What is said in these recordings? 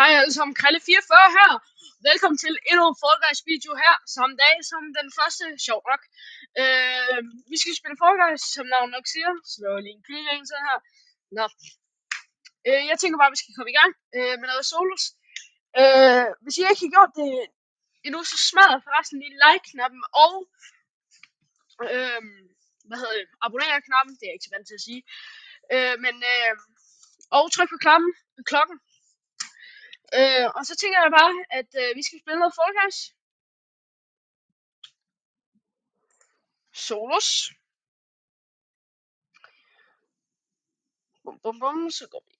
Hej alle sammen, Krille44 her. Velkommen til endnu en Fall Guys video her, samme dag som den første, sjov nok. Vi skal spille Fall Guys, som navnet nok siger, så der var lige en kylling sådan her. Nå. Jeg tænker bare, at vi skal komme i gang med noget solos. Hvis I ikke har gjort det endnu, så smadrer forresten lige like-knappen og abonner-knappen, det er jeg ikke så vant til at sige. Og tryk på klokken. Og så tænker jeg bare, at vi skal spille noget Fall Guys. Solos. Bum, så går vi.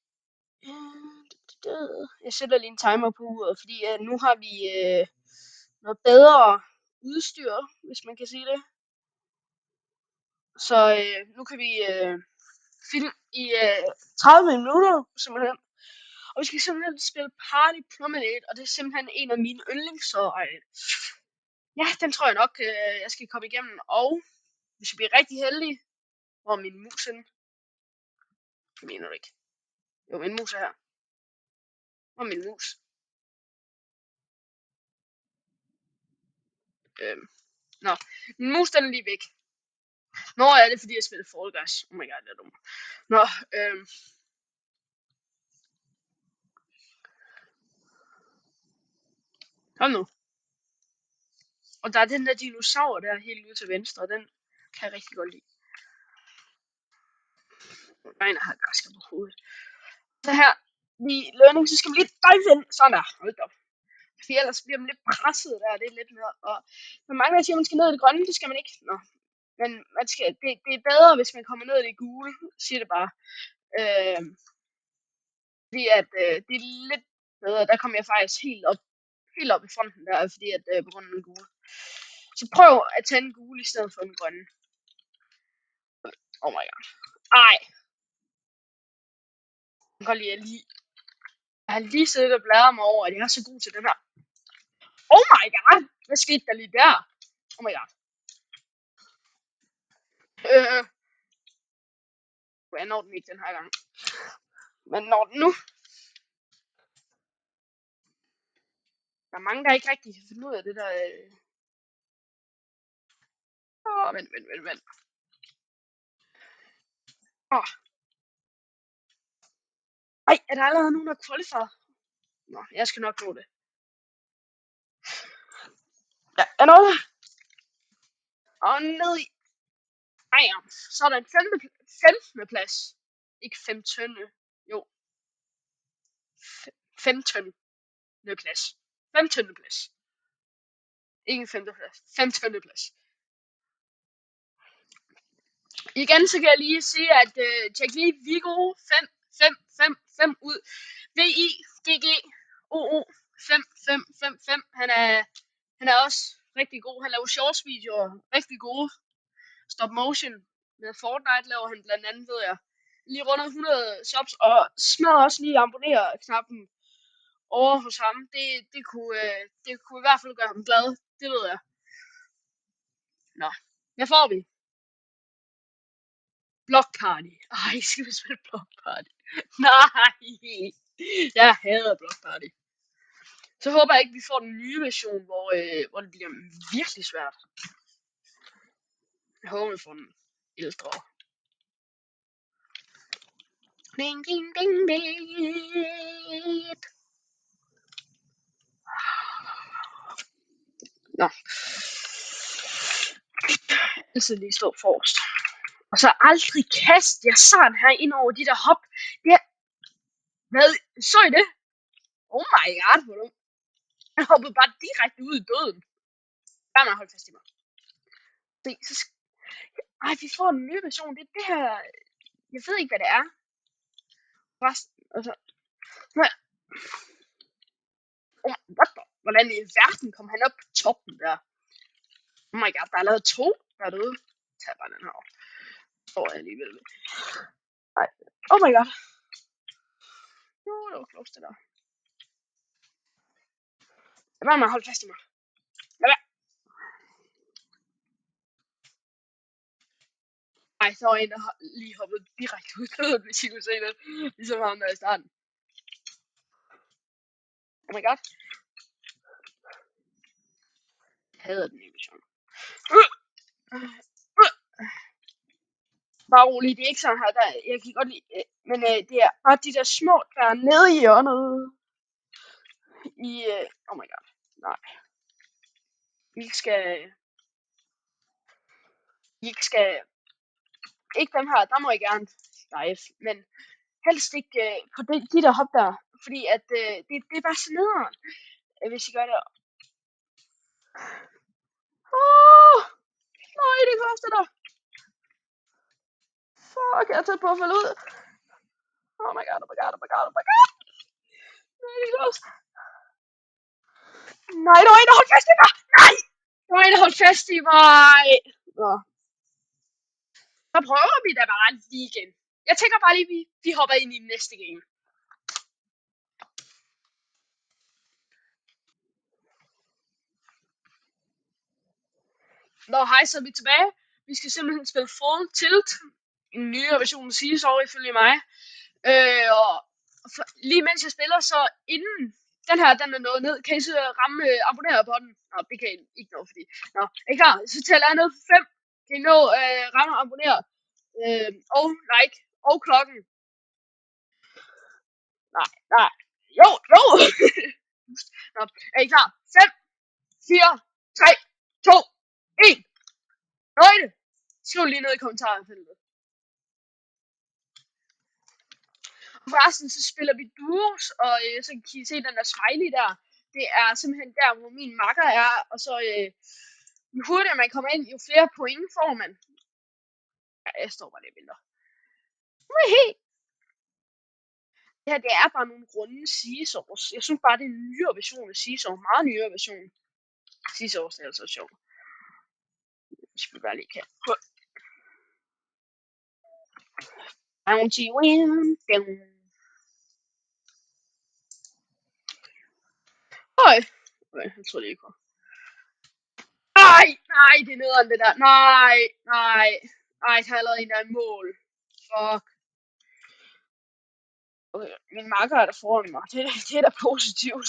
Jeg sætter lige en timer på uret, fordi nu har vi noget bedre udstyr, hvis man kan sige det. Så nu kan vi filme i 30 minutter, simpelthen. Og vi skal simpelthen spille Party Promenade, og det er simpelthen en af mine yndlings, så ja, den tror jeg nok, jeg skal komme igennem. Og hvis jeg bliver rigtig heldig, hvor er min mus henne? Det mener du ikke. Jo, min mus er her. Hvor er min mus? Nå, min mus den er lige væk. Nå, er det fordi jeg spiller Fall Guys? Oh my god, det er dumt. Nå, kom nu. Og der er den der dinosaur der helt ude til venstre, og den kan jeg rigtig godt lide. Nej, har græsker på hovedet. Så her, i learning, så skal man lige dive ind. Sådan der, hold op. For ellers bliver man lidt presset der, det er lidt mere. Og man mange siger, at man skal ned i det grønne, det skal man ikke. Nå. Men man skal, det er bedre, hvis man kommer ned i det gule, siger det bare. Fordi at det er lidt bedre, der kommer jeg faktisk helt op i fronten der, fordi at på grund af den gule. Så prøv at tage den gule i stedet for den grønne. Oh my god. Ej. Jeg kan lige. Jeg har lige siddet og bladret mig over, at jeg er så god til den her. Oh my god. Hvad skete der lige der? Oh my god. Jeg når den ikke den her gang. Men når den nu. Der er mange, der ikke rigtig kan finde ud af det der. Vent. Ej, er der allerede nogen, der er qualified? Nå, jeg skal nok nå det. Ja, jeg når det. Og ned i. Ej, så er der en 15. plads. Ikke 15. Jo. 15. plads. 15. plads. Ikke en 5. plads. 15. plads. Igen så kan jeg lige sige, at tjek lige Viggo 5 ud. VIGG OO 5. Han er også rigtig god. Han laver shorts videoer, rigtig gode. Stop motion med Fortnite laver han blandt andet, ved jeg. Lige rundt 100 subs, og smadrer også lige abonner-knappen over hos ham. Det kunne i hvert fald gøre ham glad, det ved jeg. Nå, hvad får vi? Block Party. Ej, skal vi spille Block Party? Nej, jeg hader Block Party. Så håber jeg ikke, vi får den nye version, hvor det bliver virkelig svært. Jeg håber, vi får den ældre. Ding. Nå. Altså lige stå forrest. Og så aldrig kast jer sådan her ind over de der hop. Hvad? Så I det? Oh my god, hvor dumt. Jeg hoppede bare direkte ud i døden. Bare mig holde fast i mig. Se, så ej, vi får en ny version. Det er det her. Jeg ved ikke, hvad det er. Resten, altså. Hvordan i verden kom han op på toppen der? Oh my god, der er lavet 2 derude. Tag bare den her op. Står jeg alligevel med. Nej. Oh my god. Det var close det der. Jeg bare med at holde fast i mig. Lad være. Ej, så var en, der lige hoppet direkte ud af døden, hvis I kunne se det. Ligesom ham der i starten. Oh my god. Jeg hader den emission. Bare rolig, det er ikke sådan her, der, jeg kan godt lide, men det er bare de der små, der er nede i hjørnet. Oh my god, nej. I ikke skal, ikke dem her, der må I gerne dive, men helst ikke på de der hop der, fordi at det er bare så nederen, hvis I gør det. Nej, det koster dig. Fuck, jeg er tæt på at falde ud. Oh my god, oh my god, oh my god, oh my god. Nej, det er close. Nej, der var en, der holdt fast i mig. Nej, der var en, der holdt fast i mig. Nå. Så prøver vi da bare lige igen. Jeg tænker bare lige, vi hopper ind i den næste game. Nå, hej, så er vi tilbage. Vi skal simpelthen spille Full Tilt. En nyere version af Seesaw, ifølge mig. Og lige mens jeg spiller, så inden den her, den er nået ned, kan I så ramme abonnere på den? Nå, det kan I ikke nå, fordi... Nå, er I klar? Så tæller jeg ned for 5. Kan I nå ramme abonnere? Og like. Og klokken. Nej. Jo. Nå, er I klar? 5, 4, 3, 2, 1. Nøgle. Skriv lige ned i kommentarfeltet. Forresten, så spiller vi duos, og så kan I se den der smiley der. Det er simpelthen der, hvor min makker er, og så jo hurtigere man kommer ind, jo flere point får man. Ja, jeg står bare lige og venter. Det her, det er bare nogle runde Seesaws. Jeg synes bare, det er en nyere version af Seesaw. Meget nyere version. Seesaws er altså sjovt. Hvis vi bare lige kan. Bounty win. Øj. Okay, jeg tror det ikke var. Nej, det er nederen det der. Nej, der er allerede en, der er i mål. Fuck. Okay, min makker er der foran mig. Det er da positivt.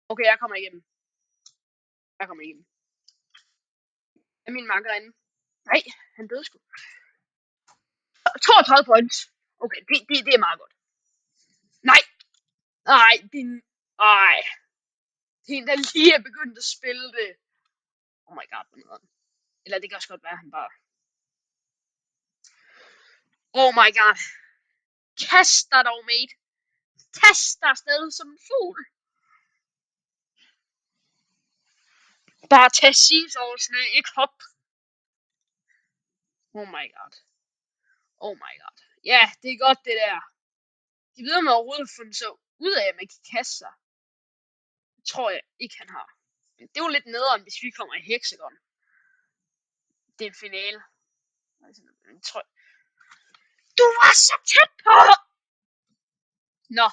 Okay, jeg kommer igennem. Er min makker inde? Nej, han døde sgu. 32 points. Okay, det er meget godt. Nej, nej. Det er en, der lige er begyndt at spille det. Oh my god, noget. Eller det kan også godt være, han bare... Oh my god. Kast dig dog, mate. Kast dig afsted som en fugl. Bare tag Seesawsene, ikke hop. Oh my god. Ja, det er godt det der. De ved, om man overhovedet fundet så ud af, at man kan kaste sig. Det tror jeg ikke, han har. Men det er jo lidt nederen, hvis vi kommer i Hexagon. Det er en finale. Du var så tæt på! Nå.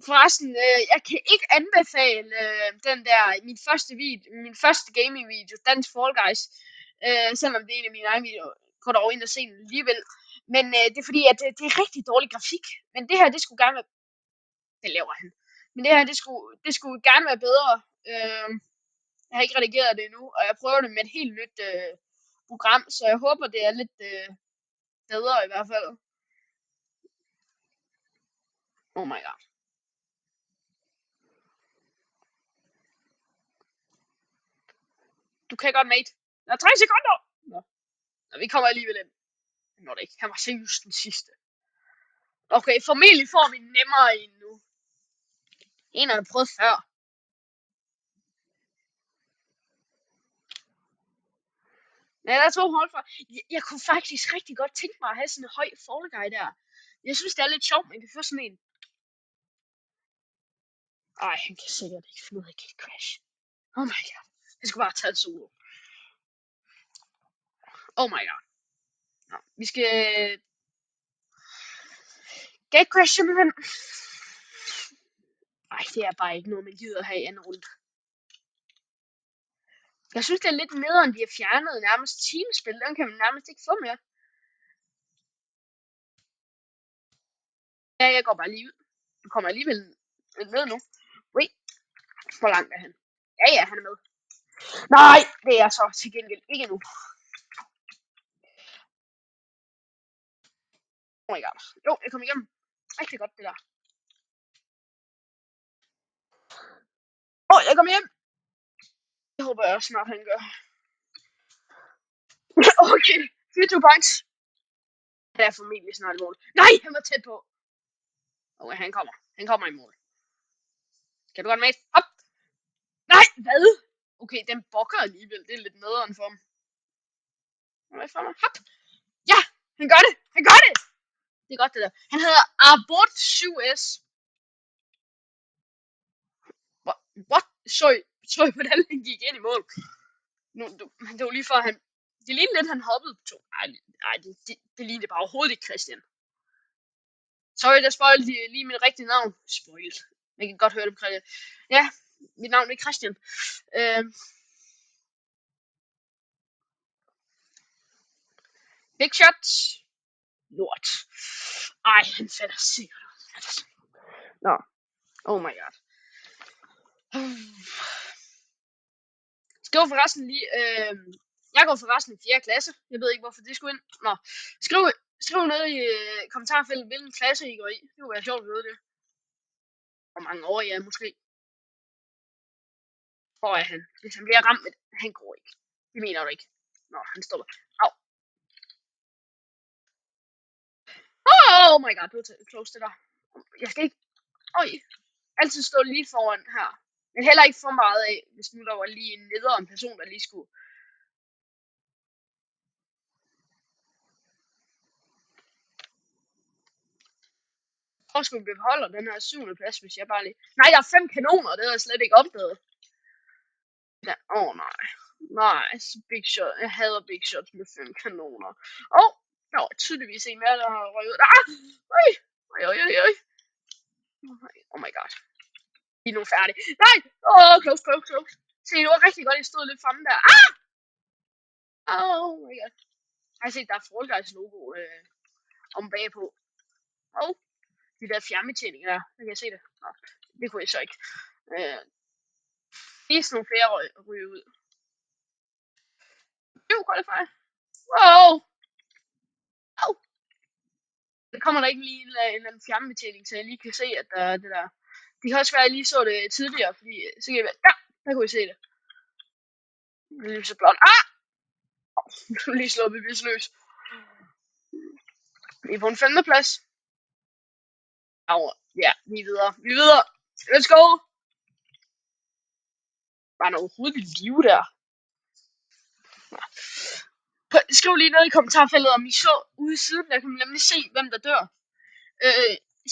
Forresten, jeg kan ikke anbefale den der, min første gaming video, Dansk Fall Guys. Selvom det er en af mine egne videoer, går dog ind og se den alligevel. Men det er fordi, at det er rigtig dårlig grafik. Men det her, det skulle gerne være... Det laver han. Men det her, det skulle gerne være bedre. Jeg har ikke redigeret det endnu, og jeg prøver det med et helt nyt program, så jeg håber, det er lidt bedre i hvert fald. Oh my god. Du kan godt, mate. Der er 3 sekunder! Nå, vi kommer alligevel ind. Nå, det ikke. Han var seriøst den sidste. Okay, formentlig får vi nemmere en nu. En har jeg prøvet før. Ja, der er 2 hold for. Jeg kunne faktisk rigtig godt tænke mig at have sådan en høj Fall Guy der. Jeg synes, det er lidt sjovt, man kan få sådan en. Ej, han kan sikkert ikke finde ud af Gate Crash. Oh my god. Jeg skulle bare tage et solo. Oh my god. Nå, vi skal... Gate Crash simpelthen. Ej, det er bare ikke noget, man gider have i anden runde. Jeg synes, det er lidt nederen, de har fjernet nærmest teamspil. Den kan man nærmest ikke få mere. Ja, jeg går bare lige ud. Du kommer alligevel ned nu. Wait, hvor langt er han? Ja, han er med. Nej, det er jeg så til gengæld ikke nu. Oh my god. Jo, jeg kom igennem. Rigtig godt, det der. Jeg kom hjem. Det håber jeg også snart, han gør. Okay, 24 points. Han er formentlig snart i mål. Nej, han var tæt på. Han kommer. Han kommer i mål. Kan du godt med? Hop. Nej, hvad? Okay, den bokker alligevel. Det er lidt nederen for ham. Hvad for mig? Hop. Ja, han gør det. Han gør det. Det er godt, det der. Han hedder Arbot 7S. What? Så I, hvordan han gik ind i mål? Det var lige for, han... Det lignede lidt, han hoppede på to. Nej, det lignede bare overhovedet ikke Christian. Sorry, der spoilede lige mit rigtige navn. Spoiled. Jeg kan godt høre det på. Ja, mit navn er Christian. Big shots. Lort. Ej, han falder sikkert. Nå. Oh my god. Skriv forresten lige, jeg går forresten i 4. klasse. Jeg ved ikke, hvorfor det skulle ind. Nå, skriv ned i kommentarfeltet, hvilken klasse I går i. Det kunne være sjovt at vide det. Hvor mange år I er, måske. Hvor er han? Hvis han bliver ramt med det. Han går ikke. Det mener du ikke. Nå, han stopper. Au. Oh my god, du er close det der. Jeg skal ikke... Øj. Altid stå lige foran her. Men heller ikke for meget af, hvis nu der var lige en nederen person, der lige skulle... Hvor skulle vi beholde den her 7. plads, hvis jeg bare lige... Nej, der er 5 kanoner, det havde jeg slet ikke opdaget. Ja, nej. Nej, big shot. Jeg hader big shots med 5 kanoner. Der var tydeligvis en mere, der har røget ud. Oj. Oh my god. Vi er nu færdige. Nej! Close. Se, det var rigtig godt, jeg stod lidt fremme der. Oh my god. Jeg har set, der er Fall Guys logo om bagpå. De der fjernbetjeninger der. Jeg kan se det. Nå, det kunne jeg så ikke. Lige sådan nogle flere ryge ud. Qualify. Wow! Der kommer der ikke lige en eller anden fjernbetjening, så jeg lige kan se, at der er det der. Det kan også være, at jeg lige så det tidligere, fordi så kan jeg være, der kunne jeg se det. Det er lige så blot. Nu lige slået bevidstløs. Vi er på en 5. plads. Ja, vi er videre. Let's go! Var der overhovedet liv der? Skriv lige ned i kommentarfeltet, om I så ude i siden, der kan man nemlig se, hvem der dør.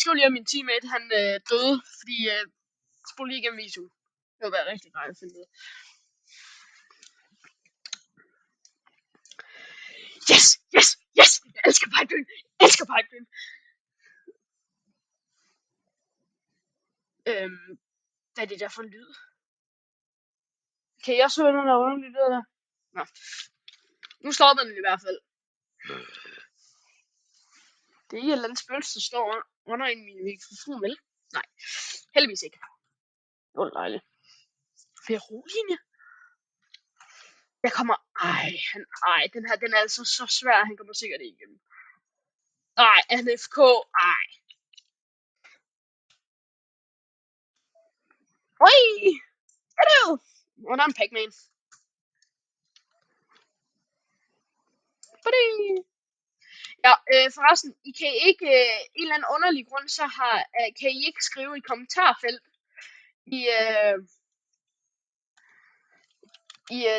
Skriv lige, om min teammate han døde, fordi spol lige igennem videoen. Det vil være rigtig dejligt at finde ud. Yes! Jeg elsker pipedream! Hvad er det der for en lyd? Kan jeg også høre noget der underlige lyd der? Nå. Nu stopper den i hvert fald. Det er ikke et eller andet spøgelse, der står under en min mikrofon, vel? Nej, heldigvis ikke. Det var dejligt. Feroline? Jeg kommer... den her, den er altså så svær, han kommer sikkert ikke igennem. NFK, Oi! Hello! Og der er en Pac-Man. Ja, forresten, I kan ikke, en eller anden underlig grund, så kan I ikke skrive i kommentarfelt i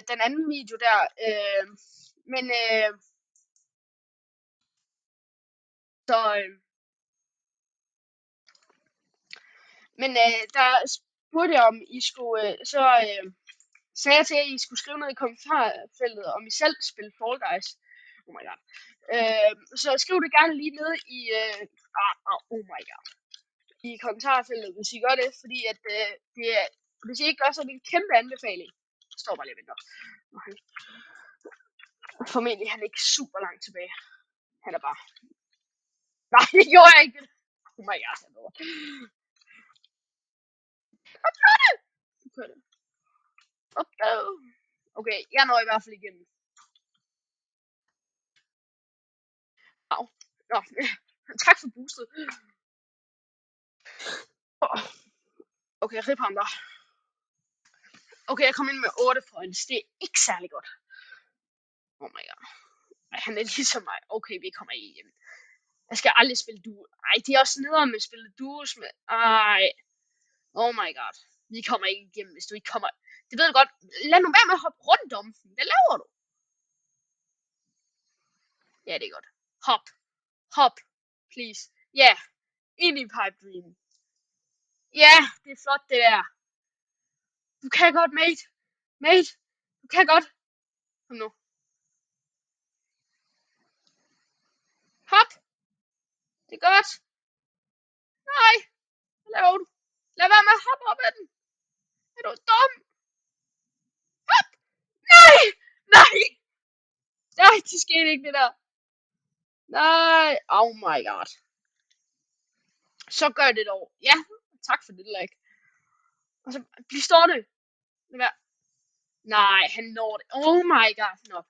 den anden video der, men der spurgte jeg, om I skulle, sagde jeg til jer, at I skulle skrive noget i kommentarfeltet, om I selv spiller Fall Guys. Oh my god. Så skriv det gerne lige nede i, oh my god, i kommentarfeltet, hvis I gør det, fordi at hvis I ikke gør, så er det en kæmpe anbefaling. Står bare lige og venter. Formentlig han er ikke super langt tilbage. Han er bare... Nej, det gjorde jeg ikke. Oh my god, jeg nåede. Okay, jeg når i hvert fald igennem. Au. Nå, tak for boostet. Okay, rip ham der. Okay, jeg kom ind med 8 points. Det er ikke særlig godt. Oh my god. Ej, han er ligesom mig. Okay, vi kommer hjem. Jeg skal aldrig spille duo. Ej, det er også nederen med at spille duos med. Ej. Oh my god. Vi kommer ikke igennem, hvis du ikke kommer. Det ved du godt. Lad nu være med at hoppe rundt om den. Hvad laver du? Ja, det er godt. Hop. Hop. Please. Ja. Yeah. Ind i pipe dream. Ja, yeah, det er flot det der. Du kan godt, mate. Mate. Du kan godt. Kom nu. Hop. Det er godt. Nej. Hvad laver du? Lad være med at hoppe op ad den. Er du dum? Hop. Nej. Nej. Nej, det skete ikke det der. Nej. Oh my god. Så gør det dog. Ja. Tak for det, like. Og så bliv stående. Nej, han når det. Oh my god. Nå. Oh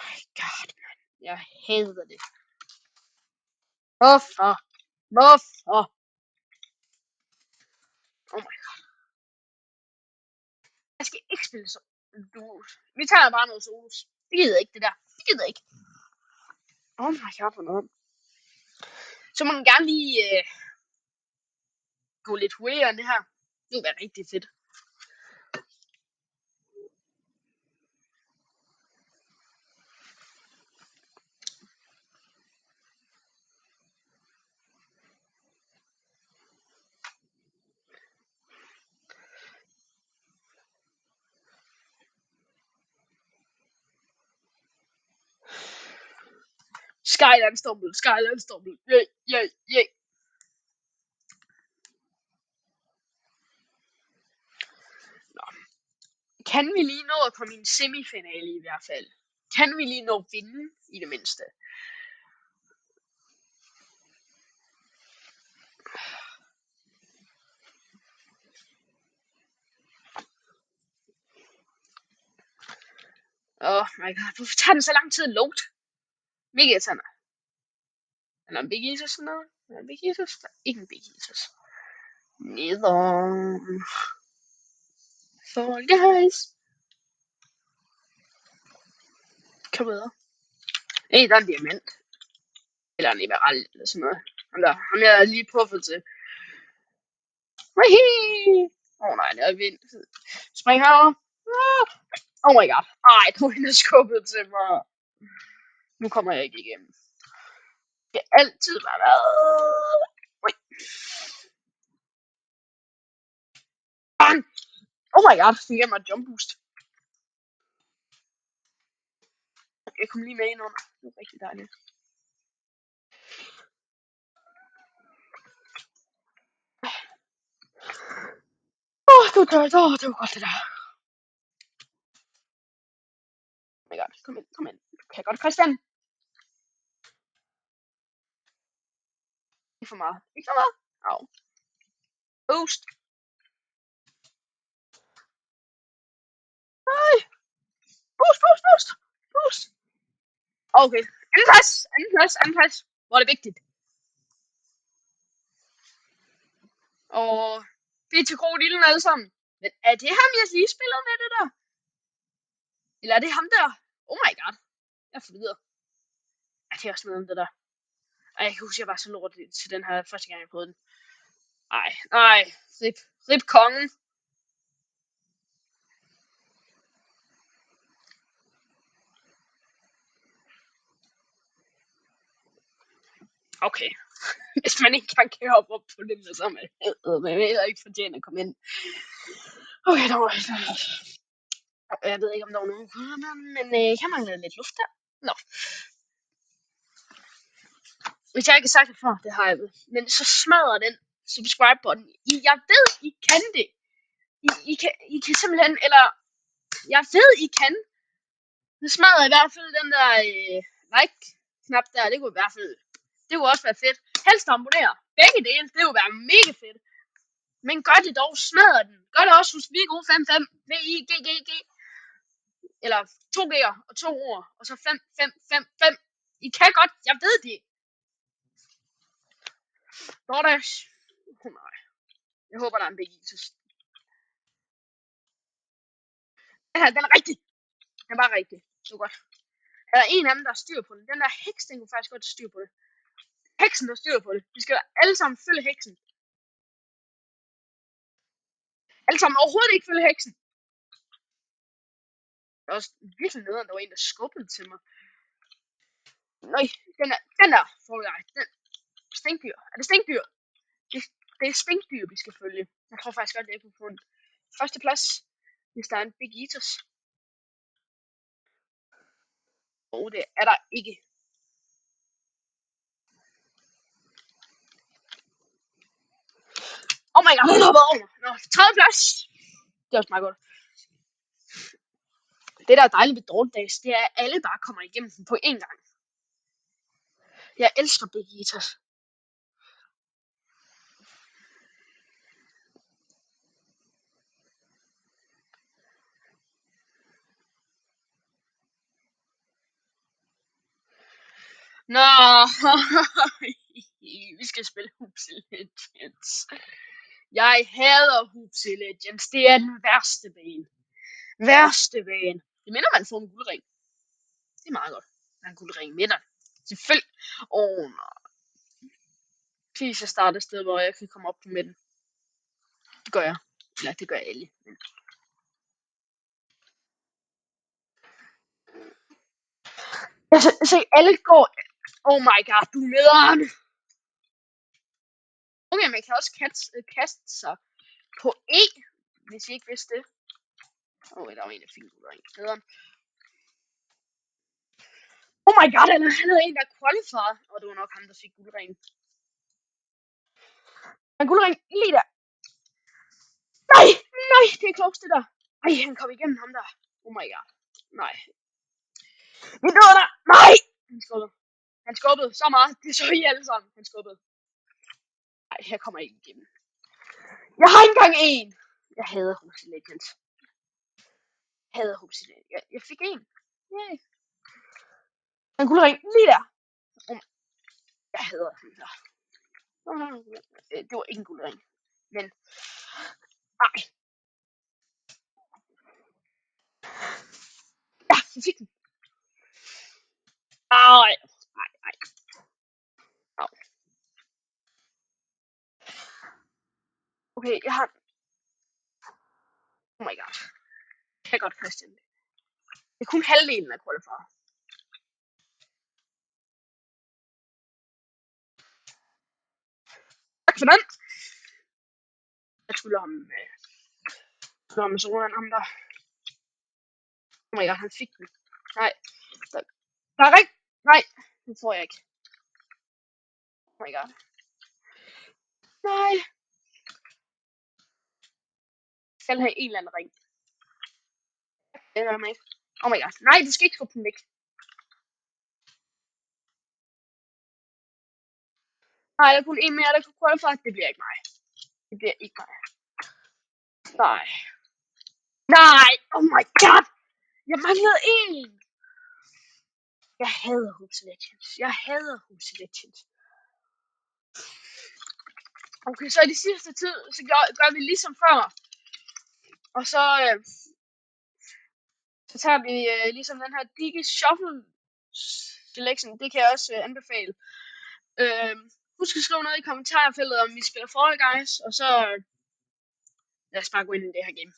my god, man. Jeg hader det. Hvorfor? Hvorfor? Oh my god. Jeg skal ikke spille så. Vi tager bare noget solos. Det gider ikke det der. Det gider ikke. Oh my god, for noget. Så må man gerne lige gå lidt hurtigere end det her. Det vil være rigtig fedt. Skyland Stumble, Skyland Stumble. Yay, yay, yay. Nå. Kan vi lige nå at komme i en semifinale i hvert fald? Kan vi lige nå at vinde i det mindste? Oh my god, hvorfor tager den så lang tid at load? Mega irriterende. Er der en Big Jesus sådan noget? Er der en Big Jesus? Der er ikke en Big Jesus. Nederen. Fall Guys. Kom videre. Nej, der er en diamant. Eller en emerald, eller sådan noget. Ham der er lige puffet til. Åh nej, der er vind. Spring herover. Oh my god. Ej, du er hende skubbet til mig. Nu kommer jeg ikke igennem. Det er altid bare været. Oh my god, fik jeg mig et jump boost. Jeg kom lige med ind under. Det er rigtig dejligt. Det var dejligt. Det var godt det der. Oh my god, kom ind, kom ind. Kan jeg godt, Christian? Ikke for meget. Ikke for meget. Au. Boost. Nej. Boost, boost, boost. Boost. Okay. Anden plads. Anden plads. Anden plads. Hvor er det vigtigt. Og vi er til krokodillen alle sammen. Men er det ham, jeg lige spiller med det der? Eller er det ham der? Oh my god. Jeg får videre. Er det også noget om det der? Ej, jeg kan huske, jeg var så lort til den her første gang, jeg prøvede den. Ej, nej. Rip kongen. Okay. Hvis man ikke kan hoppe op på det, så er man heller ikke fortjent at komme ind. Okay, der var jeg ved ikke, om der var nogen kunder, men jeg mangler lidt luft der. Nå. Hvis jeg ikke har sagt det før, det har jeg ved. Men så smadrer den subscribe button. Jeg ved, I kan det. I kan simpelthen, eller jeg ved, I kan. Det smadrer i hvert fald den der like-knap der. Det kunne i hvert fald, det kunne også være fedt. Helst abonnere. Begge dele, det kunne være mega fedt. Men gør det dog, smadrer den. Gør det også hos Viggo55, VIGGG. Eller 2 G'er og 2 ord, og så 5, 5, 5, 5. I kan godt, jeg ved det. DoorDash. Nej. Jeg håber, der er en Big Eatus. Den her, den er rigtig. Den var rigtig. Det var godt. Er der en af dem, der har styr på den? Den der heks, den kunne faktisk godt styr på det. Heksen, der styr på det. Vi skal alle sammen følge heksen. Alle sammen overhovedet ikke følge heksen. Det er også virkelig nederen, der var en, der skubbede til mig. Nøj, den der får jeg. Den stinkdyr. Er det stinkdyr? Det er stinkdyr, vi skal følge. Jeg tror faktisk godt, at jeg kunne få en første plads, hvis der er en Big Eaters. Og det er der ikke. Oh my god, hun har været over. Nå, tredje plads. Det er også meget godt. Det, der er dejligt ved DoorDash, det er, at alle bare kommer igennem den på én gang. Jeg elsker Big Eaters. Nå, vi skal spille Hoops Legends. Jeg hader Hoops Legends. Det er den værste bane. Værste bane. Det minder man får en guldring. Det er meget godt. Der er en guldring med dig. Selvfølgelig. Nej. Please, jeg starter et sted, hvor jeg kan komme op på midten. Det gør jeg. Eller det gør alle. Jeg se, alle går. Oh my god, du er nederen. Okay, man kan også kaste sig på E, hvis I ikke vidste det. Der var en, der fik en guldring. Nederen. Oh my god, han havde en, der qualified. Og det var nok ham, der fik guldring. En guldring lige der. Nej, det er close det der. Ej, han kom igennem ham der. Oh my god. Nej. Vi døde der. Nej. Han skubbede så meget. Det så I alle sammen. Han skubbede. Nej, her kommer jeg ikke igennem. Jeg har ikke engang en. Jeg hader Hoops Legends. Jeg fik en. Yay. En guldring lige der. Jeg hader den der. Det var ikke en guldring. Men. Nej. Ja, jeg fik den. Nej. Okay, jeg har. Oh my god. Jeg kan godt Christian. Det er kun halvdelen af qualifier. Tak for den. Jeg skylder ham sådan ham der. Oh my god, han fik den. Nej. Der er rigtig. Nej, det får jeg ikke. Oh my god. Nej. Jeg skal have en eller anden ring. Det er med. Oh my god. Nej, du skal ikke få den væk. Nej, der er kun en mere, der kan qualify. Det bliver ikke mig. Det bliver ikke mig. Nej. Nej. Oh my god. Jeg manglede en. Jeg hader Hoops Legends. Okay, så i de sidste tid, så gør vi ligesom før. Og så tager vi ligesom den her Digi Shuffle Selection. Det kan jeg også anbefale. Husk at skrive noget i kommentarfeltet, om vi spiller Fall Guys. Og så lad os bare gå ind i det her game.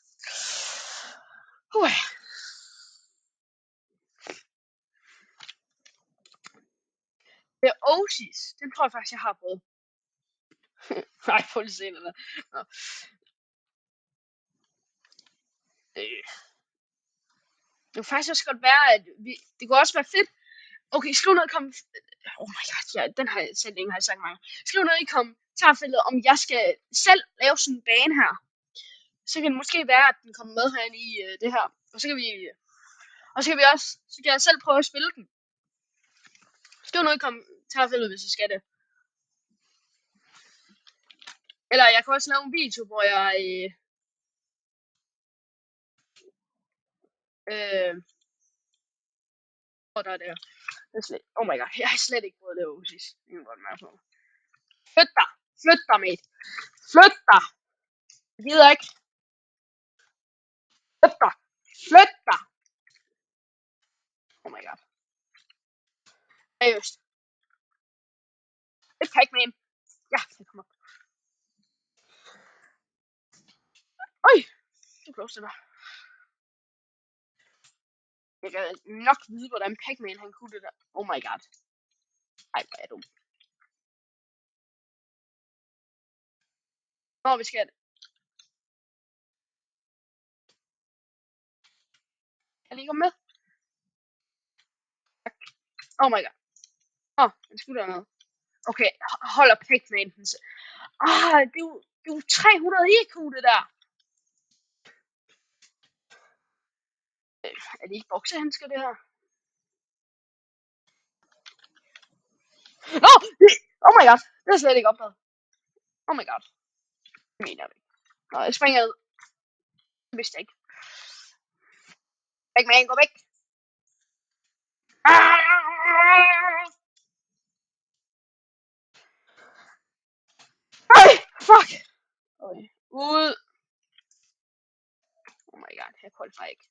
Det er Oasis. Den tror jeg faktisk, jeg har prøvet. Nej, få lige se den der. Det kunne faktisk også godt være, at det kunne også være fedt. Okay, skriv noget i Oh my god, ja, den har jeg sendt ingen, har jeg sagt mange. Skriv noget i kommentarfeltet, om jeg skal selv lave sådan en bane her. Så kan det måske være, at den kommer med herinde i det her. Og så kan jeg selv prøve at spille den. Skriv noget i kommentarfeltet, hvis I skal det. Eller jeg kan også lave en video, hvor jeg der er der. Oh my god, jeg har slet ikke prøvet at lave Usis. Det er godt mærke på. Flyt dig! Flyt dig, mate! Flyt dig! Jeg gider ikke. Flyt dig! Flyt dig! Oh my god. Seriøst. Et Pac-Man. Ja, det kommer op. Oj! Det blev det der. Jeg kan nok vide, hvordan Pac-Man han kunne det der. Oh my god. Ej, hvor er jeg dum. Nå, vi skal det. Kan jeg lige komme med? Tak. Oh my god. Den skulle der noget. Okay, holder Pac-Man. Det er jo 300 IQ, det der. Er det ikke boksehandsker, det her? Nå! Oh my god. Det er slet ikke opdaget. Oh my god. Det mener jeg ikke. Nå, jeg springer ned. Det vidste jeg ikke. Pac-Man, gå væk. Ej, fuck. Okay. Ud. Oh my god, jeg qualifier ikke.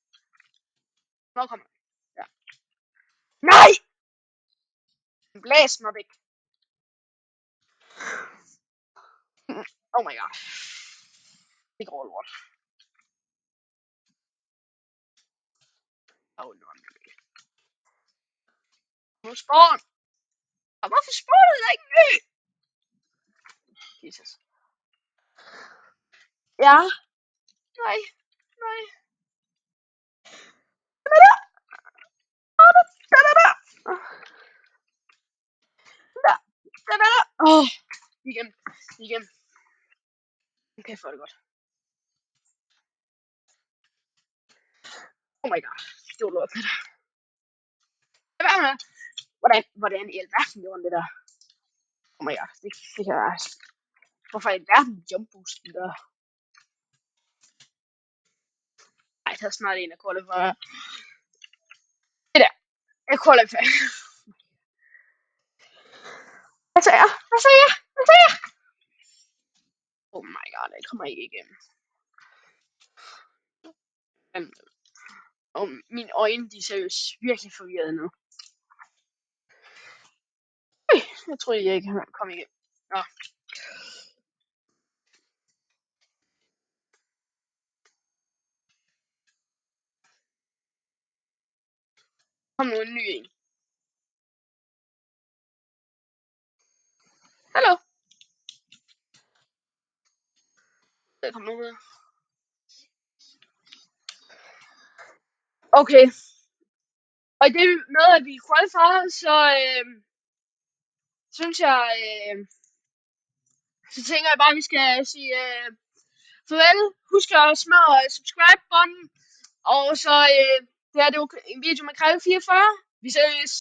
Nå, kommer ja. Nej! Blæs mig væk. Oh my god. Det går lort. No. Nu spawn. Og hvorfor spawnede der ikke ny? Jesus. Ja. Nej. Igen. Okay, for det godt. Oh my god. Det var lort. Hvordan i alverden gjorde det der? Oh my god. Det kan jeg. Hvorfor i alverden jump boosten der? Ej, der er snart en af qualifier. Det der. Jeg qualifier. Hvad sagde jeg? Oh my god, jeg kommer ikke igennem. Og mine øjne, de er seriøst virkelig forvirrede nu. Jeg tror jeg ikke kan komme igennem. Nå. Kom nu en ny en. Hallo. Der kom nogen ud. Okay. Og det med, at vi qualifier, så synes jeg, så tænker jeg bare, at vi skal sige farvel. Husk at smøre subscribe-button. Og så, det her det var en video med Krejl 44. Vi ses.